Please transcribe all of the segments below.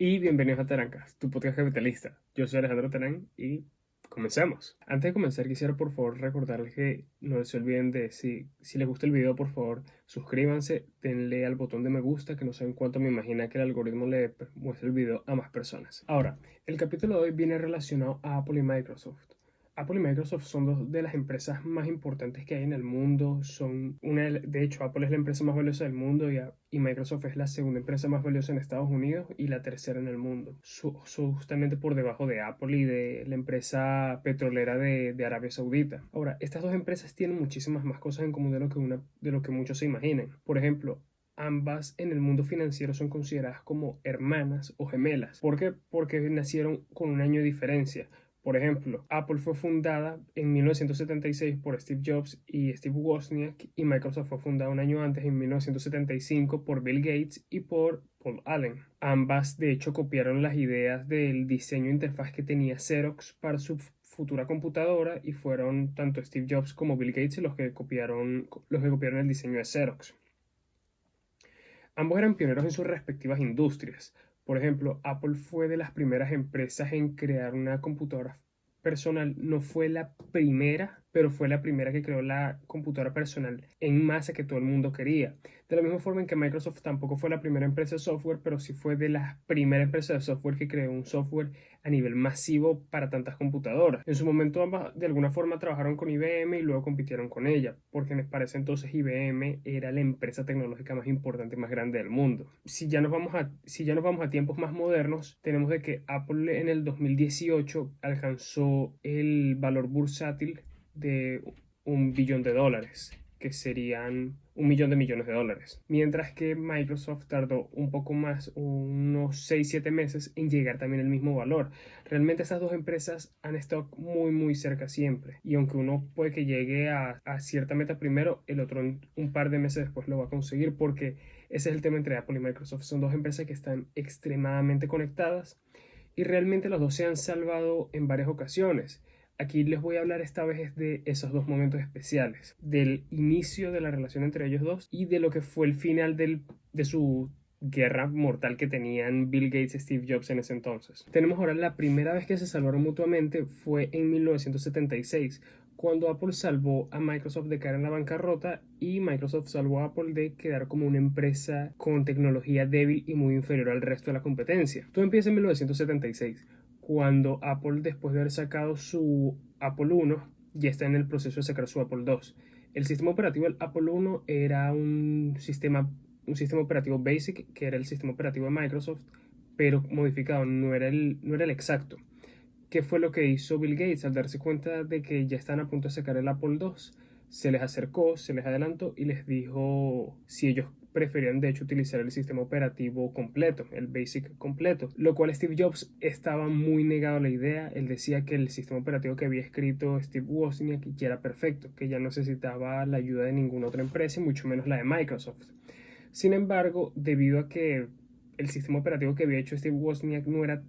Y bienvenidos a Terancas, tu podcast capitalista. Yo soy Alejandro Terán y comencemos. Antes de comenzar, quisiera por favor recordarles que no se olviden de si les gusta el video, por favor, suscríbanse, denle al botón de me gusta, que no saben cuánto me imagina que el algoritmo le muestre el video a más personas. Ahora, el capítulo de hoy viene relacionado a Apple y Microsoft. Apple y Microsoft son dos de las empresas más importantes que hay en el mundo. De hecho, Apple es la empresa más valiosa del mundo y Microsoft es la segunda empresa más valiosa en Estados Unidos y la tercera en el mundo. Justamente por debajo de Apple y de la empresa petrolera de Arabia Saudita. Ahora, estas dos empresas tienen muchísimas más cosas en común de lo que muchos se imaginan. Por ejemplo, ambas en el mundo financiero son consideradas como hermanas o gemelas. ¿Por qué? Porque nacieron con un año de diferencia. Por ejemplo, Apple fue fundada en 1976 por Steve Jobs y Steve Wozniak y Microsoft fue fundada un año antes, en 1975, por Bill Gates y por Paul Allen. Ambas, de hecho, copiaron las ideas del diseño de interfaz que tenía Xerox para su futura computadora y fueron tanto Steve Jobs como Bill Gates los que copiaron el diseño de Xerox. Ambos eran pioneros en sus respectivas industrias. Por ejemplo, Apple fue de las primeras empresas en crear una computadora personal. No fue la primera, pero fue la primera que creó la computadora personal en masa que todo el mundo quería. De la misma forma en que Microsoft tampoco fue la primera empresa de software, pero sí fue de las primeras empresas de software que creó un software a nivel masivo para tantas computadoras. En su momento ambas de alguna forma trabajaron con IBM y luego compitieron con ella, porque para ese entonces IBM era la empresa tecnológica más importante y más grande del mundo. Si ya nos vamos a tiempos más modernos, tenemos de que Apple en el 2018 alcanzó el valor bursátil de $1 billón, que serían 1 millón de millones de dólares. Mientras que Microsoft tardó un poco más, unos 6-7 meses, en llegar también al mismo valor. Realmente estas dos empresas han estado muy muy cerca siempre. Y aunque uno puede que llegue a cierta meta primero, el otro un par de meses después lo va a conseguir, porque ese es el tema entre Apple y Microsoft. Son dos empresas que están extremadamente conectadas y realmente los dos se han salvado en varias ocasiones. Aquí les voy a hablar esta vez de esos dos momentos especiales, del inicio de la relación entre ellos dos y de lo que fue el final de su guerra mortal que tenían Bill Gates y Steve Jobs en ese entonces. Tenemos ahora la primera vez que se salvaron mutuamente fue en 1976, cuando Apple salvó a Microsoft de caer en la bancarrota y Microsoft salvó a Apple de quedar como una empresa con tecnología débil y muy inferior al resto de la competencia. Todo empieza en 1976, cuando Apple, después de haber sacado su Apple I, ya está en el proceso de sacar su Apple II. El sistema operativo del Apple I era un sistema operativo BASIC, que era el sistema operativo de Microsoft, pero modificado, no era el exacto. ¿Qué fue lo que hizo Bill Gates al darse cuenta de que ya están a punto de sacar el Apple II? Se les acercó, se les adelantó y les dijo si ellos preferían de hecho utilizar el sistema operativo completo, el BASIC completo, lo cual Steve Jobs estaba muy negado a la idea. Él decía que el sistema operativo que había escrito Steve Wozniak ya era perfecto, que ya no necesitaba la ayuda de ninguna otra empresa y mucho menos la de Microsoft. Sin embargo, debido a que el sistema operativo que había hecho Steve Wozniak no era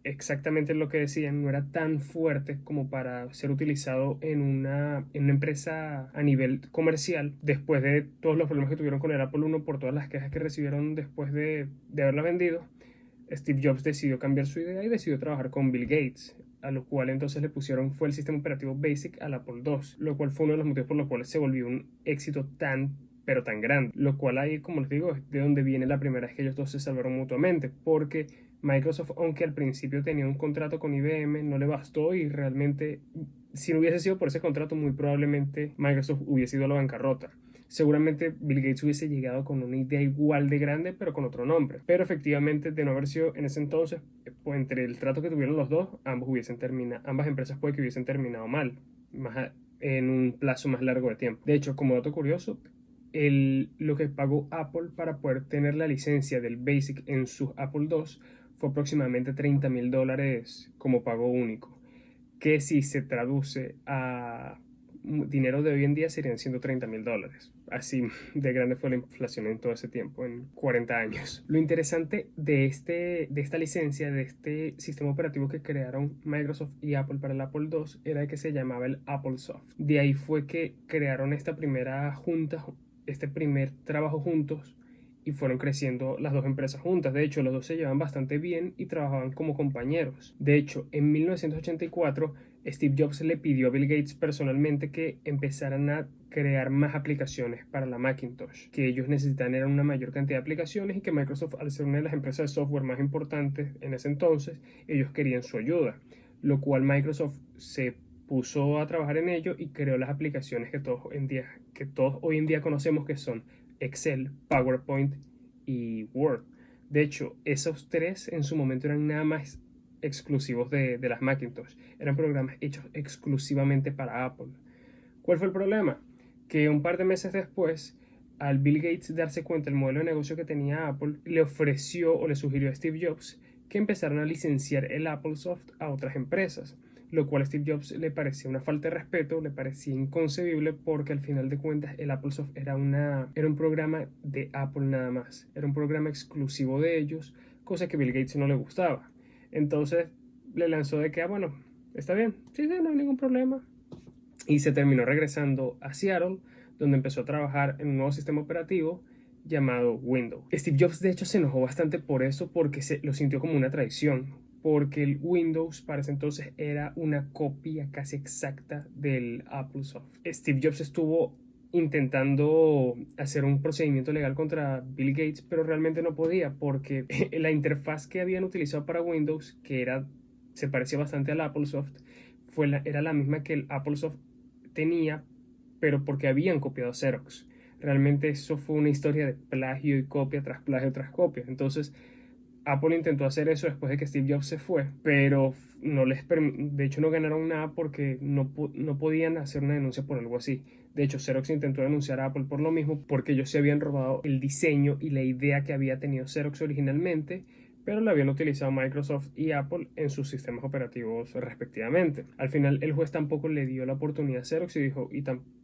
exactamente lo que decían, no era tan fuerte como para ser utilizado en una empresa a nivel comercial, después de todos los problemas que tuvieron con el Apple I, por todas las quejas que recibieron después de haberla vendido. Steve Jobs decidió cambiar su idea y decidió trabajar con Bill Gates, a lo cual entonces le pusieron fue el sistema operativo BASIC al Apple II, lo cual fue uno de los motivos por los cuales se volvió un éxito pero tan grande. Lo cual ahí, como les digo, es de donde viene la primera vez que ellos dos se salvaron mutuamente, porque Microsoft, aunque al principio tenía un contrato con IBM, no le bastó y realmente, si no hubiese sido por ese contrato, muy probablemente Microsoft hubiese ido a la bancarrota. Seguramente Bill Gates hubiese llegado con una idea igual de grande, pero con otro nombre. Pero efectivamente, de no haber sido en ese entonces, pues entre el trato que tuvieron los dos, ambas empresas puede que hubiesen terminado mal, en un plazo más largo de tiempo. De hecho, como dato curioso, lo que pagó Apple para poder tener la licencia del BASIC en sus Apple II fue aproximadamente $30,000 como pago único, que si se traduce a dinero de hoy en día serían $130,000. Así de grande fue la inflación en todo ese tiempo, en 40 años. Lo interesante de esta licencia, de este sistema operativo que crearon Microsoft y Apple para el Apple II, era que se llamaba el Apple Soft. De ahí fue que crearon esta primera junta, este primer trabajo juntos, y fueron creciendo las dos empresas juntas. De hecho, los dos se llevaban bastante bien y trabajaban como compañeros. De hecho, en 1984, Steve Jobs le pidió a Bill Gates personalmente que empezaran a crear más aplicaciones para la Macintosh, que ellos necesitaban era una mayor cantidad de aplicaciones y que Microsoft, al ser una de las empresas de software más importantes en ese entonces, ellos querían su ayuda, lo cual Microsoft se puso a trabajar en ello y creó las aplicaciones que todos hoy en día conocemos, que son Excel, PowerPoint y Word. De hecho, esos tres en su momento eran nada más exclusivos de las Macintosh. Eran programas hechos exclusivamente para Apple. ¿Cuál fue el problema? Que un par de meses después, al Bill Gates darse cuenta del modelo de negocio que tenía Apple, le ofreció o le sugirió a Steve Jobs que empezaran a licenciar el Apple Soft a otras empresas, lo cual a Steve Jobs le parecía una falta de respeto, le parecía inconcebible, porque al final de cuentas el Apple Soft era un programa de Apple nada más, era un programa exclusivo de ellos, cosa que Bill Gates no le gustaba. Entonces le lanzó de que, bueno, está bien, sí, no hay ningún problema. Y se terminó regresando a Seattle, donde empezó a trabajar en un nuevo sistema operativo llamado Windows. Steve Jobs de hecho se enojó bastante por eso, porque lo sintió como una traición, porque el Windows para ese entonces era una copia casi exacta del Apple Soft. Steve Jobs estuvo intentando hacer un procedimiento legal contra Bill Gates, pero realmente no podía, porque la interfaz que habían utilizado para Windows, se parecía bastante al Apple Soft, era la misma que el Apple Soft tenía, pero porque habían copiado Xerox. Realmente eso fue una historia de plagio y copia tras plagio tras copia. Entonces Apple intentó hacer eso después de que Steve Jobs se fue, pero de hecho no ganaron nada, porque no podían hacer una denuncia por algo así. De hecho, Xerox intentó denunciar a Apple por lo mismo, porque ellos se habían robado el diseño y la idea que había tenido Xerox originalmente, pero la habían utilizado Microsoft y Apple en sus sistemas operativos respectivamente. Al final el juez tampoco le dio la oportunidad a Xerox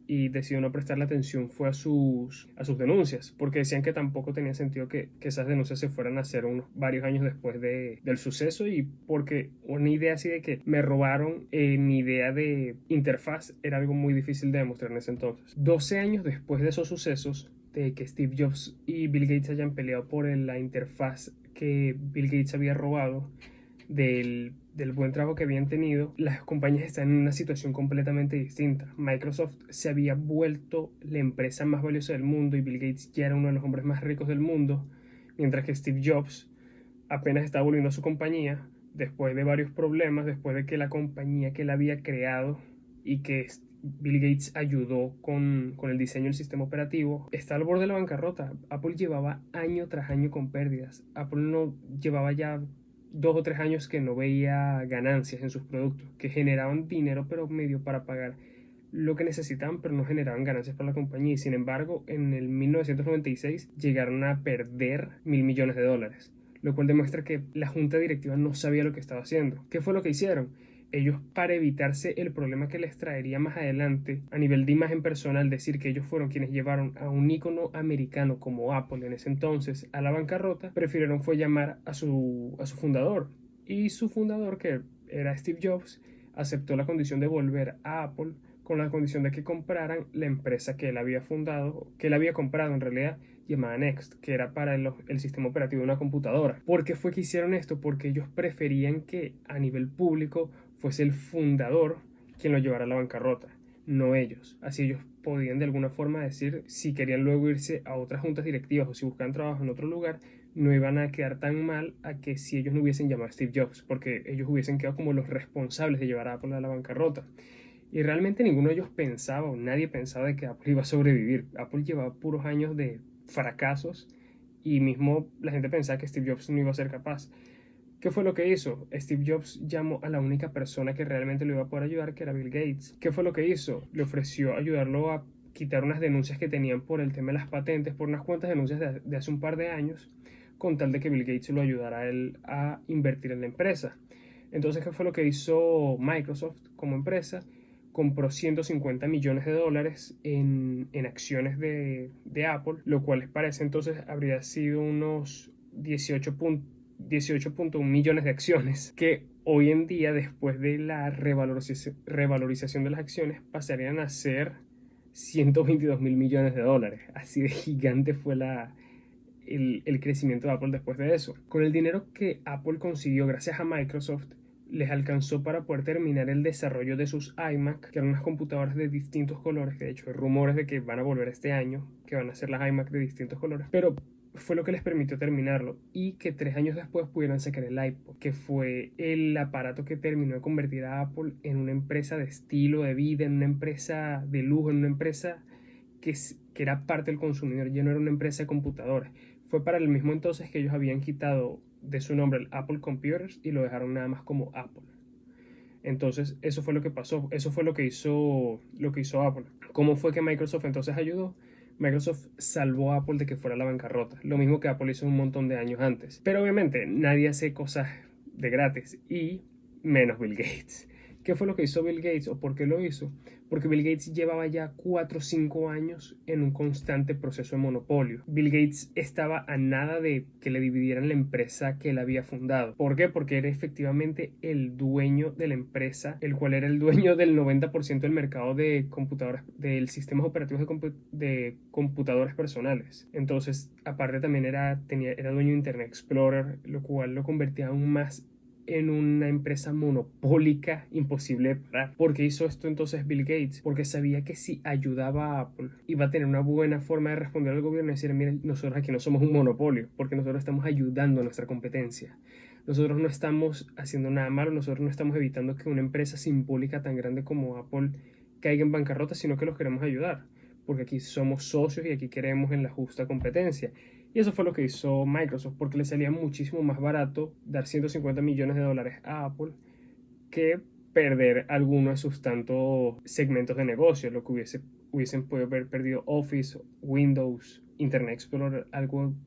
y decidió no prestarle atención fue a sus denuncias, porque decían que tampoco tenía sentido que esas denuncias se fueran a hacer varios años después del suceso, y porque una idea así de que me robaron mi idea de interfaz era algo muy difícil de demostrar en ese entonces. 12 años después de esos sucesos, de que Steve Jobs y Bill Gates hayan peleado por la interfaz que Bill Gates había robado del buen trabajo que habían tenido, las compañías están en una situación completamente distinta. Microsoft se había vuelto la empresa más valiosa del mundo y Bill Gates ya era uno de los hombres más ricos del mundo, mientras que Steve Jobs apenas estaba volviendo a su compañía después de varios problemas, después de que la compañía que él había creado y que Bill Gates ayudó con el diseño del sistema operativo, está al borde de la bancarrota. Apple llevaba año tras año con pérdidas. Apple no llevaba ya 2 o 3 años que no veía ganancias en sus productos, que generaban dinero pero medio para pagar lo que necesitaban, pero no generaban ganancias para la compañía. Y sin embargo, en el 1996 llegaron a perder $1.000 millones, lo cual demuestra que la junta directiva no sabía lo que estaba haciendo. ¿Qué fue lo que hicieron? Ellos, para evitarse el problema que les traería más adelante a nivel de imagen personal, decir que ellos fueron quienes llevaron a un ícono americano como Apple en ese entonces a la bancarrota, prefirieron fue llamar a su fundador. Y su fundador, que era Steve Jobs, aceptó la condición de volver a Apple, con la condición de que compraran la empresa que él había fundado, que él había comprado en realidad, llamada Next, que era para el sistema operativo de una computadora. ¿Por qué fue que hicieron esto? Porque ellos preferían que a nivel público fuese el fundador quien lo llevara a la bancarrota, no ellos. Así ellos podían de alguna forma decir si querían luego irse a otras juntas directivas o si buscaban trabajo en otro lugar, no iban a quedar tan mal a que si ellos no hubiesen llamado a Steve Jobs, porque ellos hubiesen quedado como los responsables de llevar a Apple a la bancarrota. Y realmente ninguno de ellos pensaba, o nadie pensaba, de que Apple iba a sobrevivir. Apple llevaba puros años de fracasos y mismo la gente pensaba que Steve Jobs no iba a ser capaz. ¿Qué fue lo que hizo? Steve Jobs llamó a la única persona que realmente lo iba a poder ayudar, que era Bill Gates. ¿Qué fue lo que hizo? Le ofreció ayudarlo a quitar unas denuncias que tenían por el tema de las patentes, por unas cuantas denuncias de hace un par de años, con tal de que Bill Gates lo ayudara a él a invertir en la empresa. Entonces, ¿qué fue lo que hizo Microsoft como empresa? Compró $150 millones en acciones de Apple, lo cual para ese entonces habría sido unos 18.1 millones de acciones, que hoy en día, después de la revalorización de las acciones, pasarían a ser $122 mil millones. Así de gigante fue el crecimiento de Apple después de eso. Con el dinero que Apple consiguió gracias a Microsoft, les alcanzó para poder terminar el desarrollo de sus iMac, que eran unas computadoras de distintos colores, que de hecho hay rumores de que van a volver este año, que van a ser las iMac de distintos colores, pero fue lo que les permitió terminarlo y que 3 años después pudieran sacar el iPod, que fue el aparato que terminó de convertir a Apple en una empresa de estilo de vida, en una empresa de lujo, en una empresa que era parte del consumidor, ya no era una empresa de computadoras. Fue para el mismo entonces que ellos habían quitado de su nombre el Apple Computers y lo dejaron nada más como Apple. Entonces eso fue lo que pasó, eso fue lo que hizo Apple. ¿Cómo fue que Microsoft entonces ayudó? Microsoft salvó a Apple de que fuera a la bancarrota, lo mismo que Apple hizo un montón de años antes. Pero obviamente nadie hace cosas de gratis, y menos Bill Gates. ¿Qué fue lo que hizo Bill Gates o por qué lo hizo? Porque Bill Gates llevaba ya 4 o 5 años en un constante proceso de monopolio. Bill Gates estaba a nada de que le dividieran la empresa que él había fundado. ¿Por qué? Porque era efectivamente el dueño de la empresa, el cual era el dueño del 90% del mercado de computadoras, del sistemas operativos de computadores personales. Entonces, aparte también era dueño de Internet Explorer, lo cual lo convertía aún más en una empresa monopólica imposible de parar. ¿Por qué hizo esto entonces Bill Gates? Porque sabía que si ayudaba a Apple iba a tener una buena forma de responder al gobierno y decir, miren, nosotros aquí no somos un monopolio, porque nosotros estamos ayudando a nuestra competencia. Nosotros no estamos haciendo nada malo, nosotros no estamos evitando que una empresa simbólica tan grande como Apple caiga en bancarrota, sino que los queremos ayudar, porque aquí somos socios y aquí queremos en la justa competencia. Y eso fue lo que hizo Microsoft, porque le salía muchísimo más barato dar 150 millones de dólares a Apple que perder alguno de sus tantos segmentos de negocio, lo que hubiesen podido haber perdido Office, Windows, Internet Explorer,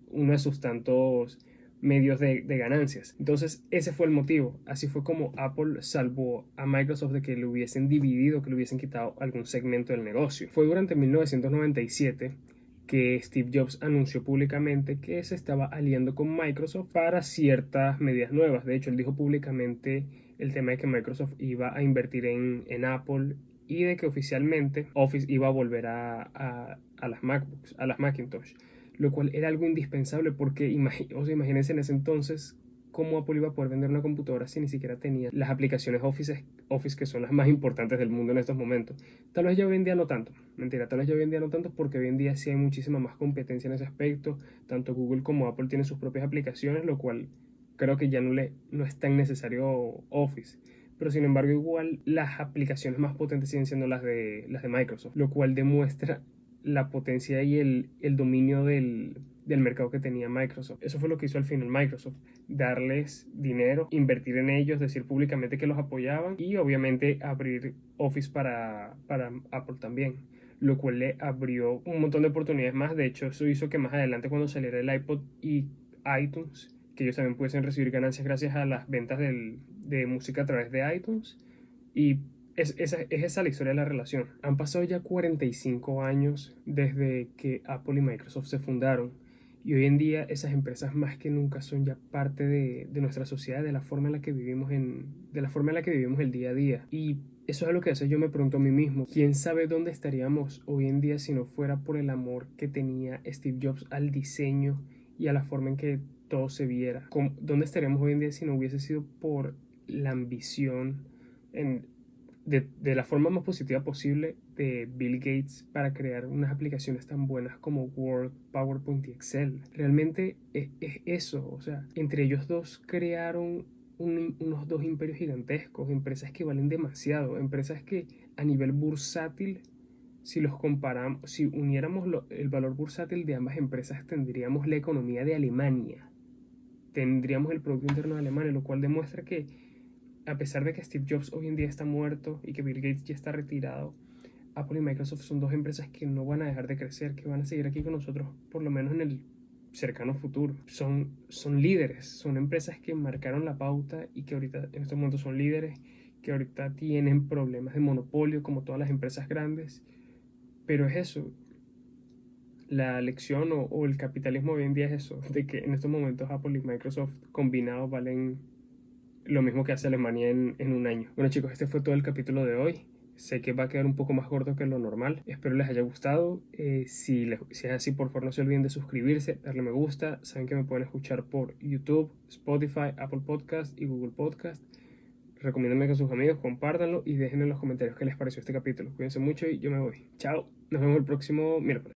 uno de sus tantos medios de ganancias. Entonces ese fue el motivo. Así fue como Apple salvó a Microsoft de que le hubiesen dividido, que le hubiesen quitado algún segmento del negocio. Fue durante 1997 que Steve Jobs anunció públicamente que se estaba aliando con Microsoft para ciertas medidas nuevas. De hecho, él dijo públicamente el tema de que Microsoft iba a invertir en Apple y de que oficialmente Office iba a volver a las MacBooks, a las Macintosh, lo cual era algo indispensable porque imagínense en ese entonces cómo Apple iba a poder vender una computadora si ni siquiera tenía las aplicaciones Office que son las más importantes del mundo en estos momentos. Tal vez ya hoy en día no tanto, mentira, tal vez ya hoy en día no tanto, porque hoy en día sí hay muchísima más competencia en ese aspecto. Tanto Google como Apple tienen sus propias aplicaciones, lo cual creo que ya no es tan necesario Office. Pero sin embargo igual las aplicaciones más potentes siguen siendo las de Microsoft, lo cual demuestra la potencia y el dominio del mercado que tenía Microsoft. Eso fue lo que hizo al final Microsoft, darles dinero, invertir en ellos, decir públicamente que los apoyaban y obviamente abrir Office para Apple también, lo cual le abrió un montón de oportunidades más. De hecho, eso hizo que más adelante, cuando saliera el iPod y iTunes, que ellos también pudiesen recibir ganancias gracias a las ventas de música a través de iTunes. Y esa la historia de la relación. Han pasado ya 45 años desde que Apple y Microsoft se fundaron, y hoy en día esas empresas más que nunca son ya parte de nuestra sociedad, de la forma en la que vivimos el día a día. Y eso es lo que a veces yo me pregunto a mí mismo, ¿quién sabe dónde estaríamos hoy en día si no fuera por el amor que tenía Steve Jobs al diseño y a la forma en que todo se viera? ¿Dónde estaríamos hoy en día si no hubiese sido por la ambición de la forma más positiva posible de Bill Gates para crear unas aplicaciones tan buenas como Word, PowerPoint y Excel? Realmente es eso, o sea, entre ellos dos crearon unos dos imperios gigantescos, empresas que valen demasiado, empresas que a nivel bursátil, si los comparamos, si uniéramos el valor bursátil de ambas empresas, tendríamos la economía de Alemania, tendríamos el Producto Interno de Alemania, lo cual demuestra que a pesar de que Steve Jobs hoy en día está muerto y que Bill Gates ya está retirado, Apple y Microsoft son dos empresas que no van a dejar de crecer, que van a seguir aquí con nosotros por lo menos en el cercano futuro. Son líderes, son empresas que marcaron la pauta y que ahorita en estos momentos son líderes, que ahorita tienen problemas de monopolio como todas las empresas grandes. Pero es eso, la lección o el capitalismo hoy en día es eso, de que en estos momentos Apple y Microsoft combinados valen lo mismo que hace Alemania en un año. Bueno chicos, este fue todo el capítulo de hoy. Sé que va a quedar un poco más corto que lo normal. Espero les haya gustado. Si es así, por favor no se olviden de suscribirse, darle me gusta. Saben que me pueden escuchar por YouTube, Spotify, Apple Podcast y Google Podcast. Recomiéndenme con sus amigos, compártanlo y dejen en los comentarios qué les pareció este capítulo. Cuídense mucho y yo me voy. Chao. Nos vemos el próximo miércoles.